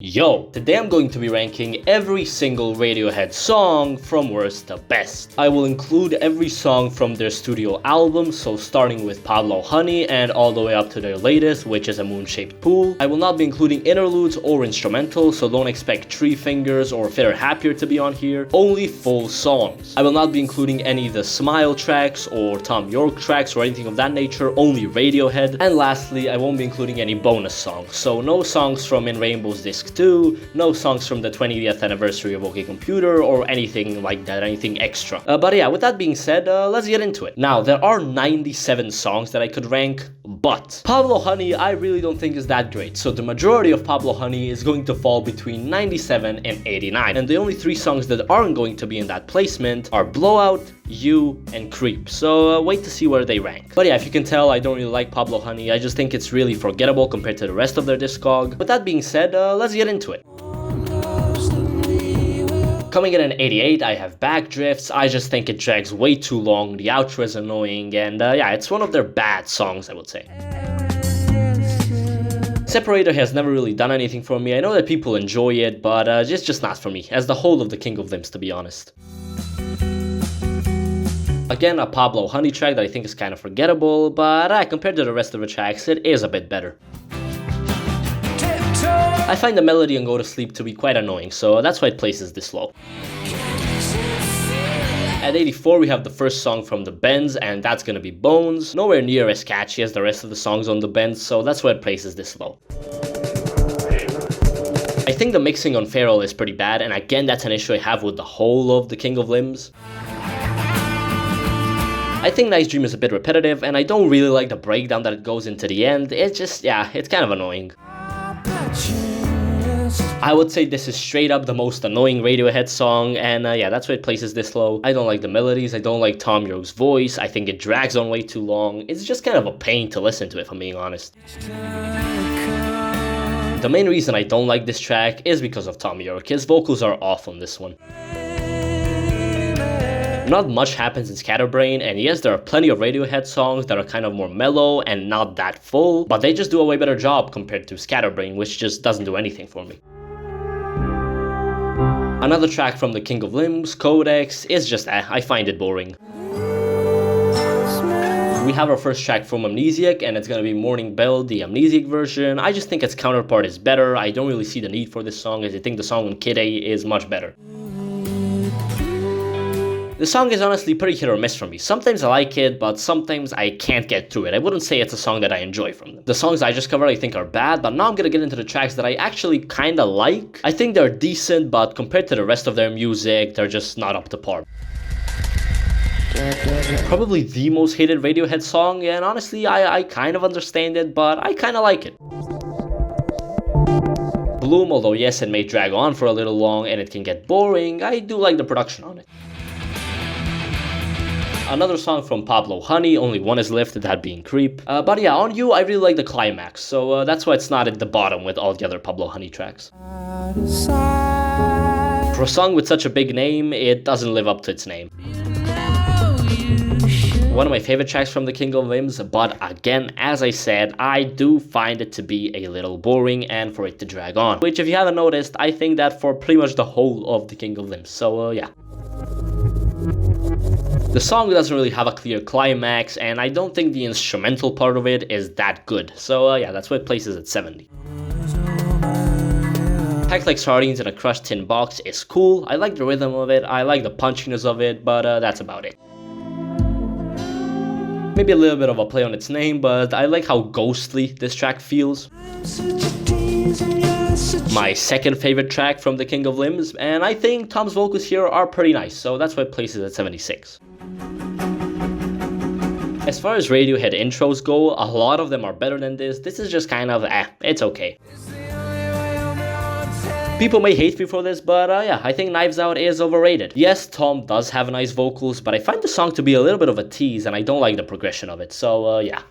Yo, today I'm going to be ranking every single Radiohead song from worst to best. I will include every song from their studio album, so starting with Pablo Honey and all the way up to their latest, which is a moon-shaped pool. I will not be including interludes or instrumentals, so don't expect Tree Fingers or Fitter Happier to be on here, only full songs. I will not be including any of the Smile tracks or Tom York tracks or anything of that nature, only Radiohead. And lastly, I won't be including any bonus songs, so no songs from In Rainbow's Disc 2, no songs from the 20th anniversary of OK Computer or anything like that, anything extra. But yeah, with that being said, let's get into it. Now, there are 97 songs that I could rank, but Pablo Honey I really don't think is that great, so the majority of Pablo Honey is going to fall between 97 and 89, and the only three songs that aren't going to be in that placement are Blowout, You, and Creep, so wait to see where they rank. But yeah, if you can tell, I don't really like Pablo Honey. I just think it's really forgettable compared to the rest of their discog. With that being said, let's get into it. Coming in at 88, I have Backdrifts. I just think it drags way too long, the outro is annoying, and yeah, it's one of their bad songs, I would say. Separator has never really done anything for me. I know that people enjoy it, but it's just not for me, as the whole of the King of Limbs, to be honest. Again, a Pablo Honey track that I think is kind of forgettable, but compared to the rest of the tracks, it is a bit better. I find the melody and Go to Sleep to be quite annoying, so that's why it places this low. At 84, we have the first song from the Bends, and that's gonna be Bones. Nowhere near as catchy as the rest of the songs on the Bends, so that's why it places this low. I think the mixing on Feral is pretty bad, and again, that's an issue I have with the whole of the King of Limbs. I think Nice Dream is a bit repetitive, and I don't really like the breakdown that it goes into the end. It's just, yeah, it's kind of annoying. I would say this is straight up the most annoying Radiohead song, and yeah, that's why it places this low. I don't like the melodies, I don't like Tom York's voice, I think it drags on way too long. It's just kind of a pain to listen to, if I'm being honest. The main reason I don't like this track is because of Tom York. His vocals are off on this one. Not much happens in Scatterbrain, and yes, there are plenty of Radiohead songs that are kind of more mellow and not that full, but they just do a way better job compared to Scatterbrain, which just doesn't do anything for me. Another track from the King of Limbs, Codex, is just I find it boring. We have our first track from Amnesiac, and it's gonna be Morning Bell, the Amnesiac version. I just think its counterpart is better. I don't really see the need for this song, as I think the song on Kid A is much better. The song is honestly pretty hit or miss for me. Sometimes I like it, but sometimes I can't get through it. I wouldn't say it's a song that I enjoy from them. The songs I just covered I think are bad, but now I'm gonna get into the tracks that I actually kinda like. I think they're decent, but compared to the rest of their music, they're just not up to par. Probably the most hated Radiohead song, and honestly, I kind of understand it, but I kinda like it. Bloom, although yes, it may drag on for a little long and it can get boring, I do like the production on it. Another song from Pablo Honey, only one is left, that being Creep. But yeah, on You, I really like the climax, so that's why it's not at the bottom with all the other Pablo Honey tracks. For a song with such a big name, it doesn't live up to its name. One of my favorite tracks from the King of Limbs, but again, as I said, I do find it to be a little boring and for it to drag on. Which, if you haven't noticed, I think that for pretty much the whole of the King of Limbs, so yeah. The song doesn't really have a clear climax, and I don't think the instrumental part of it is that good, so yeah, that's why it places at 70. Packed Like Sardines in a Crushed Tin Box is cool. I like the rhythm of it, I like the punchiness of it, but that's about it. Maybe a little bit of a play on its name, but I like how ghostly this track feels. My second favorite track from the King of Limbs, and I think Tom's vocals here are pretty nice, so that's why it places at 76. As far as Radiohead intros go, a lot of them are better than this. This is just kind of it's okay. People may hate me for this, but yeah, I think Knives Out is overrated. Yes, Tom does have nice vocals, but I find the song to be a little bit of a tease, and I don't like the progression of it, so yeah.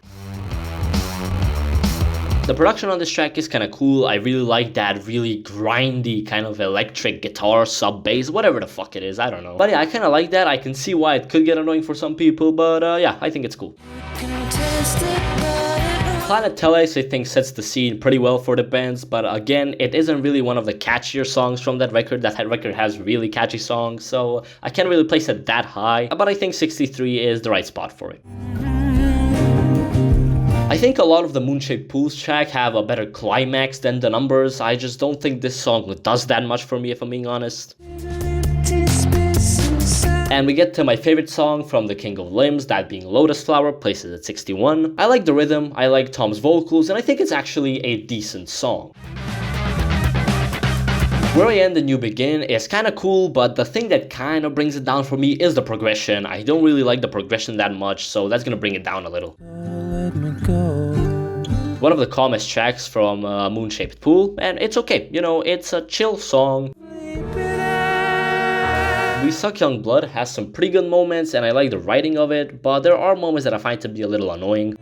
The production on this track is kinda cool. I really like that really grindy kind of electric guitar, sub-bass, whatever the fuck it is, I don't know. But yeah, I kinda like that. I can see why it could get annoying for some people, but yeah, I think it's cool. Planet Telex I think sets the scene pretty well for the bands, but again, it isn't really one of the catchier songs from that record. That record has really catchy songs, so I can't really place it that high, but I think 63 is the right spot for it. I think a lot of the Moon-Shaped Pools track have a better climax than the numbers. I just don't think this song does that much for me, if I'm being honest. And we get to my favorite song from the King of Limbs, that being Lotus Flower, places at 61. I like the rhythm, I like Tom's vocals, and I think it's actually a decent song. Where I End and You Begin is kinda cool, but the thing that kinda brings it down for me is the progression. I don't really like the progression that much, so that's gonna bring it down a little. One of the calmest tracks from Moon-Shaped Pool, and it's okay, you know, it's a chill song. We Suck Young Blood has some pretty good moments and I like the writing of it, but there are moments that I find to be a little annoying.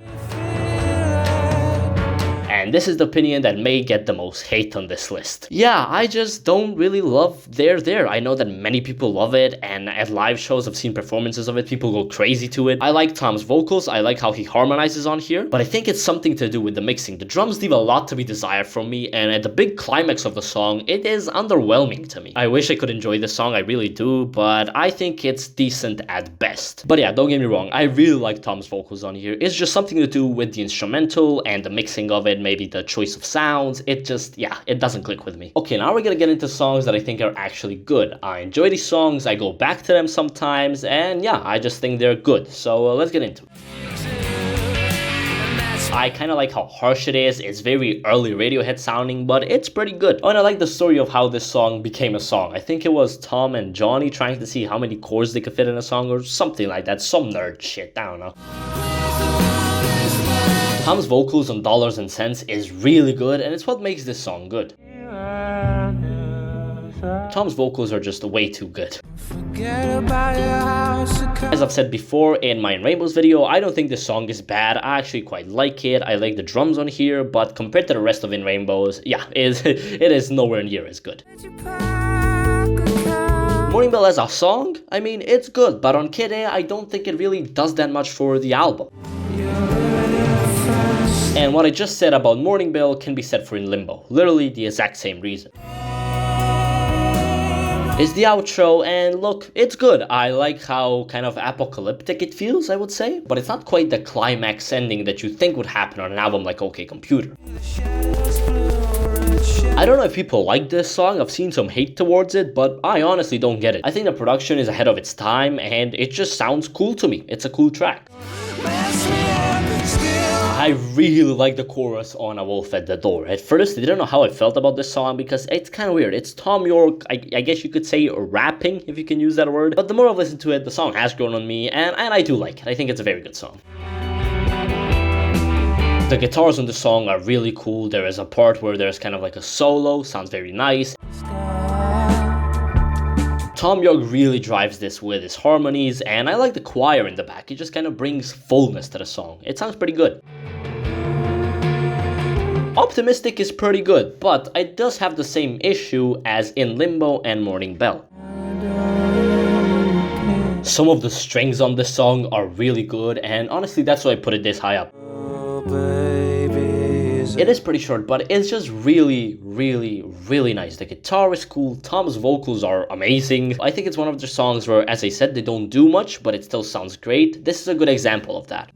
And this is the opinion that may get the most hate on this list. Yeah, I just don't really love There. I know that many people love it, and at live shows I've seen performances of it, people go crazy to it. I like Tom's vocals, I like how he harmonizes on here, but I think it's something to do with the mixing. The drums leave a lot to be desired from me, and at the big climax of the song, it is underwhelming to me. I wish I could enjoy this song, I really do, but I think it's decent at best. But yeah, don't get me wrong, I really like Tom's vocals on here. It's just something to do with the instrumental and the mixing of it, maybe the choice of sounds. It just, yeah, it doesn't click with me. Okay, now we're gonna get into songs that I think are actually good. I enjoy these songs, I go back to them sometimes, and yeah, I just think they're good. So let's get into it. I kind of like how harsh it is. It's very early Radiohead sounding, but it's pretty good. Oh, and I like the story of how this song became a song. I think it was Tom and Johnny trying to see how many chords they could fit in a song or something like that. Some nerd shit, I don't know. Tom's vocals on Dollars and Cents is really good, and it's what makes this song good. Tom's vocals are just way too good. As I've said before in my In Rainbows video, I don't think this song is bad. I actually quite like it. I like the drums on here, but compared to the rest of In Rainbows, yeah, it is nowhere near as good. Morning Bell as a song, I mean, it's good, but on Kid A, I don't think it really does that much for the album. And what I just said about Morning Bell can be said for In Limbo, literally the exact same reason. Is the outro, and look, it's good. I like how kind of apocalyptic it feels, I would say, but it's not quite the climax ending that you think would happen on an album like OK Computer. I don't know if people like this song, I've seen some hate towards it, but I honestly don't get it. I think the production is ahead of its time, and it just sounds cool to me. It's a cool track. I really like the chorus on A Wolf at the Door. At first, I didn't know how I felt about this song because it's kind of weird. It's Tom York, I guess you could say rapping, if you can use that word. But the more I've listened to it, the song has grown on me, and I do like it. I think it's a very good song. The guitars on the song are really cool. There is a part where there's kind of like a solo, sounds very nice. Tom York really drives this with his harmonies, and I like the choir in the back. It just kind of brings fullness to the song. It sounds pretty good. Optimistic is pretty good, but it does have the same issue as In Limbo and Morning Bell. Some of the strings on this song are really good, and honestly that's why I put it this high up. It is pretty short, but it's just really, really, really nice. The guitar is cool, Tom's vocals are amazing. I think it's one of the songs where, as I said, they don't do much, but it still sounds great. This is a good example of that.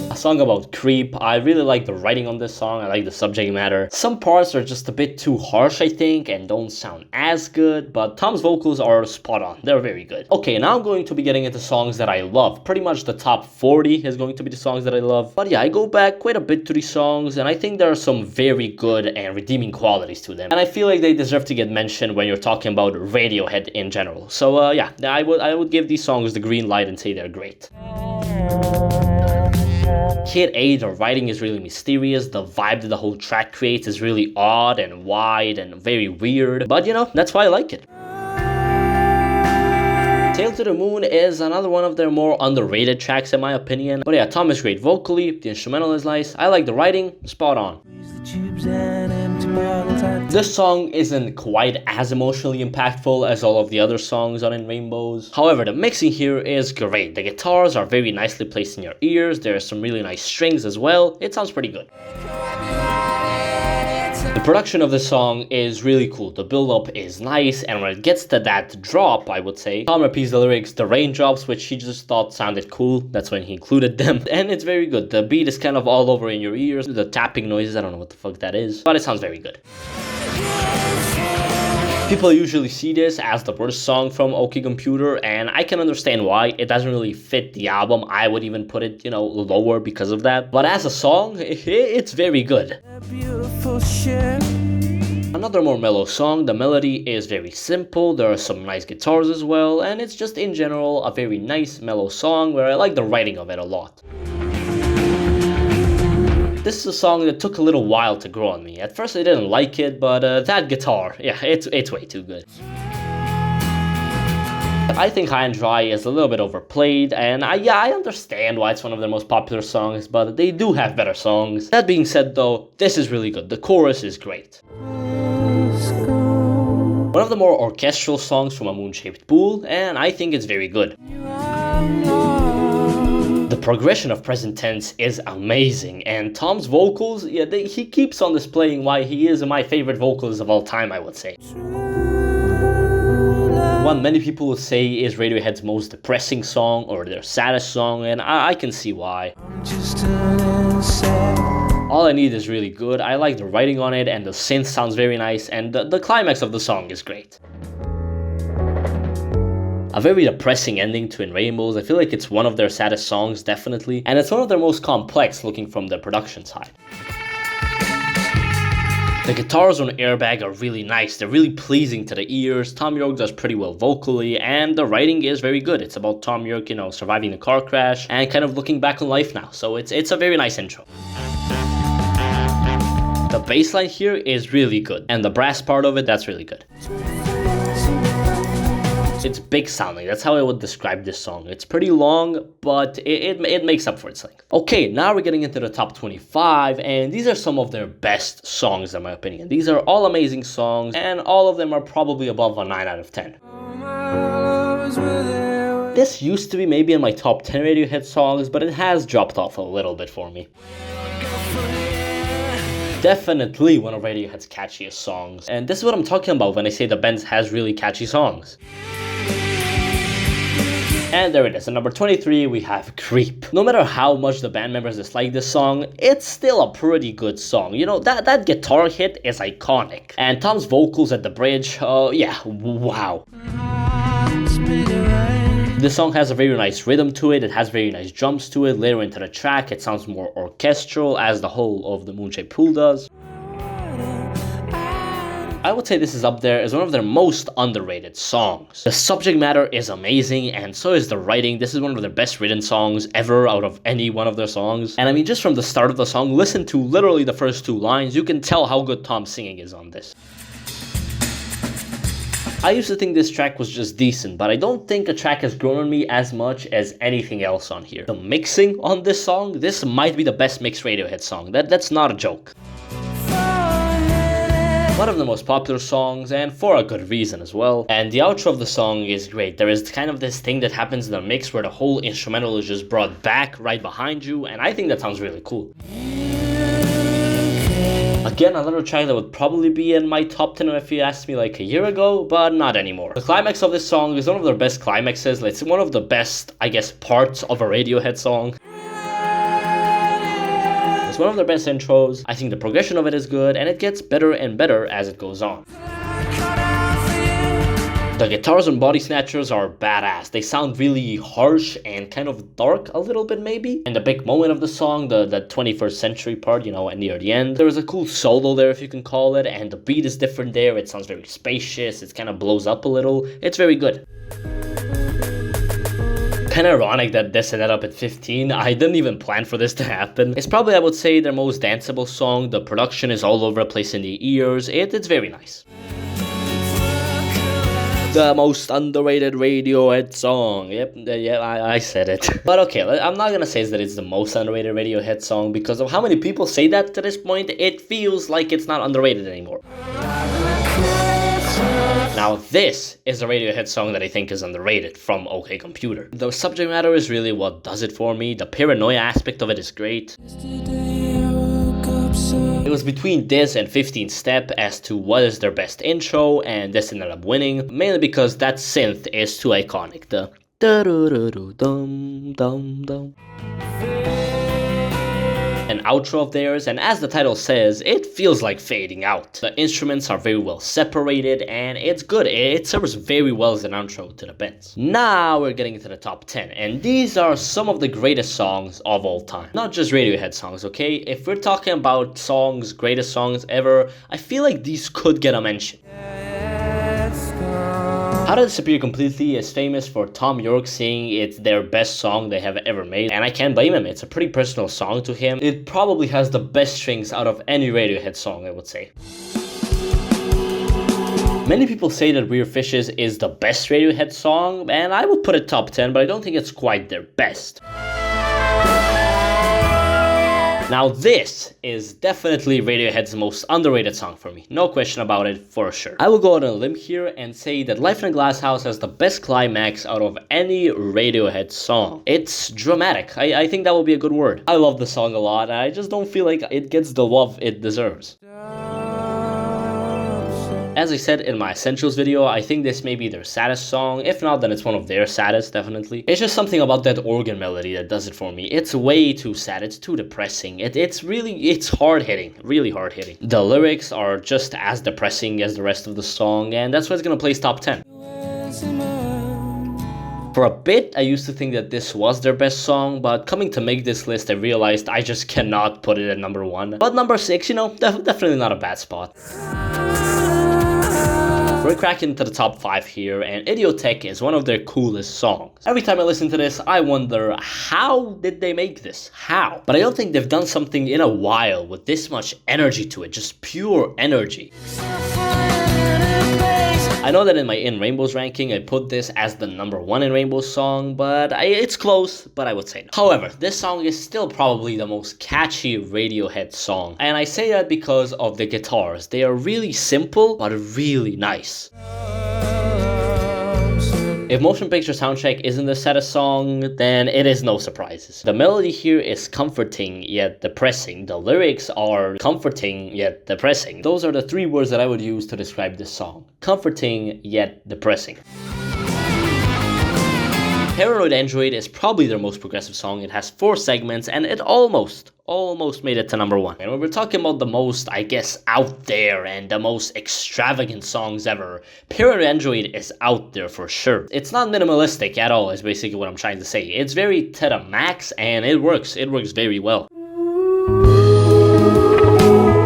A song about creep. I really like the writing on this song, I like the subject matter. Some parts are just a bit too harsh, I think, and don't sound as good, but Tom's vocals are spot on. They're very good. Okay, now I'm going to be getting into songs that I love. Pretty much the top 40 is going to be the songs that I love. But yeah, I go back quite a bit to these songs, and I think there are some very good and redeeming qualities to them. And I feel like they deserve to get mentioned when you're talking about Radiohead in general. So yeah, I would give these songs the green light and say they're great. Kid A, the writing is really mysterious, the vibe that the whole track creates is really odd and wide and very weird, but you know, that's why I like it. Tail to the Moon is another one of their more underrated tracks in my opinion, but yeah, Tom is great vocally, the instrumental is nice, I like the writing, spot on. This song isn't quite as emotionally impactful as all of the other songs on In Rainbows. However, the mixing here is great. The guitars are very nicely placed in your ears. There are some really nice strings as well. It sounds pretty good. The production of the song is really cool. The build-up is nice, and when it gets to that drop, I would say, Tom repeats the lyrics, the raindrops, which he just thought sounded cool. That's when he included them, and it's very good. The beat is kind of all over in your ears. The tapping noises, I don't know what the fuck that is, but it sounds very good. People usually see this as the worst song from OK Computer, and I can understand why. It doesn't really fit the album. I would even put it, lower because of that. But as a song, it's very good. Another more mellow song. The melody is very simple. There are some nice guitars as well, and it's just in general a very nice mellow song where I like the writing of it a lot. This is a song that took a little while to grow on me. At first I didn't like it, but that guitar, yeah, it's way too good. I think High and Dry is a little bit overplayed, and I understand why it's one of their most popular songs, but they do have better songs. That being said though, this is really good. The chorus is great. One of the more orchestral songs from A Moon-Shaped Pool, and I think it's very good. The progression of present tense is amazing, and Tom's vocals, he keeps on displaying why he is my favorite vocalist of all time, I would say. One many people would say is Radiohead's most depressing song or their saddest song, and I can see why. All I Need is really good. I like the writing on it, and the synth sounds very nice, and the climax of the song is great. A very depressing ending to In Rainbows. I feel like it's one of their saddest songs, definitely, and it's one of their most complex looking from the production side. The guitars on Airbag are really nice. They're really pleasing to the ears. Thom Yorke does pretty well vocally, and the writing is very good. It's about Thom Yorke, surviving the car crash and kind of looking back on life now. So it's a very nice intro. The bass line here is really good, and the brass part of it, that's really good. It's big sounding. That's how I would describe this song. It's pretty long, but it makes up for its length. Okay, now we're getting into the top 25, and these are some of their best songs in my opinion. These are all amazing songs, and all of them are probably above a 9 out of 10. This used to be maybe in my top 10 Radiohead songs, but it has dropped off a little bit for me. Definitely one of Radiohead's catchiest songs, and this is what I'm talking about when I say the band has really catchy songs. And there it is. At number 23, we have Creep. No matter how much the band members dislike this song, it's still a pretty good song. That guitar hit is iconic. And Tom's vocals at the bridge, wow. This song has a very nice rhythm to it. It has very nice jumps to it. Later into the track, it sounds more orchestral, as the whole of the Moon-Shaped Pool does. I would say this is up there as one of their most underrated songs. The subject matter is amazing, and so is the writing. This is one of their best written songs ever out of any one of their songs. And I mean, just from the start of the song, listen to literally the first 2 lines, you can tell how good Tom's singing is on this. I used to think this track was just decent, but I don't think a track has grown on me as much as anything else on here. The mixing on this song, this might be the best mixed Radiohead song. That's not a joke. One of the most popular songs, and for a good reason as well. And the outro of the song is great. There is kind of this thing that happens in the mix where the whole instrumental is just brought back right behind you, and I think that sounds really cool. Again, another track that would probably be in my top 10 if you asked me like a year ago, but not anymore. The climax of this song is one of their best climaxes. It's one of the best, I guess, parts of a Radiohead song. It's one of their best intros. I think the progression of it is good, and it gets better and better as it goes on. The guitars on Body Snatchers are badass. They sound really harsh and kind of dark a little bit maybe. And the big moment of the song, the 21st century part, near the end, there is a cool solo there if you can call it, and the beat is different there. It sounds very spacious. It kind of blows up a little. It's very good. Kind of ironic that this ended up at 15. I didn't even plan for this to happen. It's probably, I would say, their most danceable song. The production is all over the place in the ears. It's very nice. The most underrated Radiohead song. Yep, I said it. But okay, I'm not gonna say that it's the most underrated Radiohead song because of how many people say that to this point. It feels like it's not underrated anymore. Now this is a Radiohead song that I think is underrated from OK Computer. The subject matter is really what does it for me. The paranoia aspect of it is great. It was between this and 15 Step as to what is their best intro, and this ended up winning, mainly because that synth is too iconic. The dum-dum-dum. An outro of theirs, and as the title says, it feels like fading out. The instruments are very well separated, and it's good. It serves very well as an outro to the bends. Now we're getting into the top 10, and these are some of the greatest songs of all time. Not just Radiohead songs, okay? If we're talking about songs, greatest songs ever, I feel like these could get a mention. How to Disappear Completely is famous for Tom York saying it's their best song they have ever made, and I can't blame him. It's a pretty personal song to him. It probably has the best strings out of any Radiohead song, I would say. Many people say that Weird Fishes is the best Radiohead song, and I would put it top 10, but I don't think it's quite their best. Now this is definitely Radiohead's most underrated song for me, no question about it, for sure. I will go out on a limb here and say that Life in a Glass House has the best climax out of any Radiohead song. It's dramatic, I think that would be a good word. I love the song a lot, and I just don't feel like it gets the love it deserves. As I said in my Essentials video, I think this may be their saddest song. If not, then it's one of their saddest, definitely. It's just something about that organ melody that does it for me. It's way too sad, it's too depressing. It's hard-hitting, really hard-hitting. The lyrics are just as depressing as the rest of the song, and that's why it's gonna place top 10. For a bit, I used to think that this was their best song, but coming to make this list, I realized I just cannot put it at number 1. But number 6, you know, definitely not a bad spot. We're cracking into the top 5 here, and Idiotech is one of their coolest songs. Every time I listen to this, I wonder, how did they make this? How? But I don't think they've done something in a while with this much energy to it, just pure energy. I know that in my In Rainbows ranking, I put this as the number 1 In Rainbows song, but it's close, but I would say no. However, this song is still probably the most catchy Radiohead song, and I say that because of the guitars. They are really simple, but really nice. If Motion Picture Soundtrack isn't the saddest song, then it is no surprises. The melody here is comforting yet depressing. The lyrics are comforting yet depressing. Those are the 3 words that I would use to describe this song. Comforting yet depressing. Paranoid Android is probably their most progressive song. It has 4 segments, and it almost made it to number 1. And when we're talking about the most, I guess, out there and the most extravagant songs ever, Paranoid Android is out there for sure. It's not minimalistic at all, is basically what I'm trying to say. It's very to the max, and it works very well.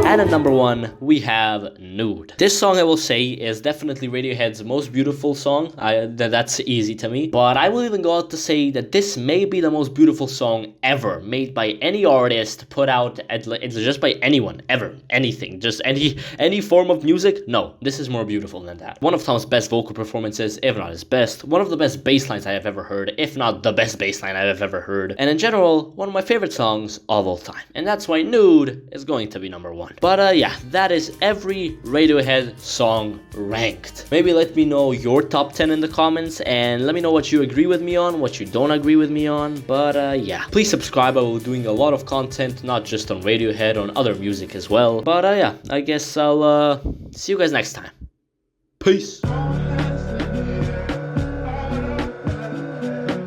And at number 1, we have Nude. This song, I will say, is definitely Radiohead's most beautiful song. That's easy to me. But I will even go out to say that this may be the most beautiful song ever made by any artist, put out just by anyone, ever, anything. Just any form of music. No, this is more beautiful than that. One of Tom's best vocal performances, if not his best. One of the best bass lines I have ever heard, if not the best bass line I have ever heard. And in general, one of my favorite songs of all time. And that's why Nude is going to be number 1. But yeah, that is every Radiohead song ranked. Maybe let me know your top 10 in the comments, and let me know what you agree with me on, what you don't agree with me on. But yeah, please subscribe. I will be doing a lot of content, not just on Radiohead, on other music as well. But yeah, I guess I'll see you guys next time. Peace.